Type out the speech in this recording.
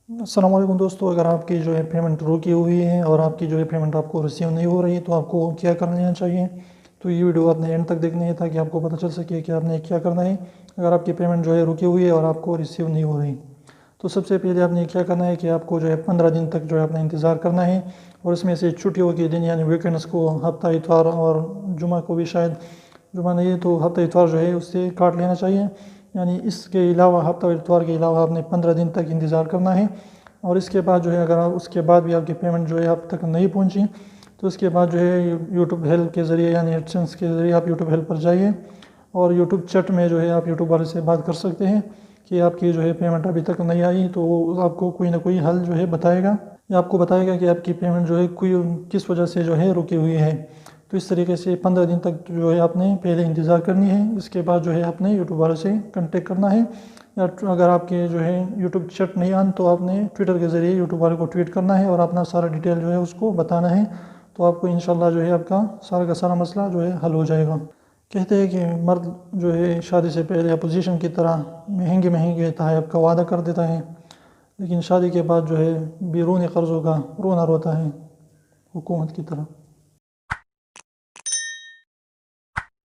السلام علیکم دوستو، اگر آپ کی جو ہے پیمنٹ روکی ہوئی ہے اور آپ کی جو ہے پیمنٹ آپ کو ریسیو نہیں ہو رہی تو آپ کو کیا کر لینا چاہیے. تو یہ ویڈیو آپ نے اینڈ تک دیکھنی ہے تاکہ آپ کو پتہ چل سکے کہ آپ نے کیا کرنا ہے اگر آپ کی پیمنٹ جو ہے رکی ہوئی ہے اور آپ کو ریسیو نہیں ہو رہی. تو سب سے پہلے آپ نے کیا کرنا ہے کہ آپ کو جو ہے 15 دن تک جو ہے اپنا انتظار کرنا ہے، اور اس میں سے چھٹیوں کے دن یعنی ویکینڈس کو ہفتہ اتوار اور جمعہ کو بھی شاید جمعہ نہیں ہے تو ہفتہ اتوار جو ہے اس سے کاٹ لینا چاہیے. یعنی اس کے علاوہ ہفتہ اتوار کے علاوہ آپ نے 15 دن تک انتظار کرنا ہے. اور اس کے بعد جو ہے اگر آپ اس کے بعد بھی آپ کی پیمنٹ جو ہے اب تک نہیں پہنچی تو اس کے بعد جو ہے یوٹیوب ہیلپ کے ذریعے یعنی ایڈسنس کے ذریعے آپ یوٹیوب ہیلپ پر جائیے اور یوٹیوب چیٹ میں جو ہے آپ یوٹیوب والے سے بات کر سکتے ہیں کہ آپ کی جو ہے پیمنٹ ابھی تک نہیں آئی. تو وہ آپ کو کوئی نہ کوئی حل جو ہے بتائے گا یا آپ کو بتائے گا کہ آپ کی پیمنٹ جو ہے کوئی کس وجہ سے جو ہے رکی ہوئی ہے. تو اس طریقے سے 15 دن تک جو ہے آپ نے پہلے انتظار کرنی ہے. اس کے بعد جو ہے آپ نے یوٹیوب والے سے کنٹیکٹ کرنا ہے، یا اگر آپ کے جو ہے یوٹیوب چیٹ نہیں آن تو آپ نے ٹویٹر کے ذریعے یوٹیوب والے کو ٹویٹ کرنا ہے اور اپنا سارا ڈیٹیل جو ہے اس کو بتانا ہے. تو آپ کو انشاءاللہ جو ہے آپ کا سارا مسئلہ جو ہے حل ہو جائے گا. کہتے ہیں کہ مرد جو ہے شادی سے پہلے اپوزیشن کی طرح مہنگے تحائف کا وعدہ کر دیتا ہے، لیکن شادی کے بعد جو ہے بیرون قرضوں کا رونا روتا ہے حکومت کی طرح.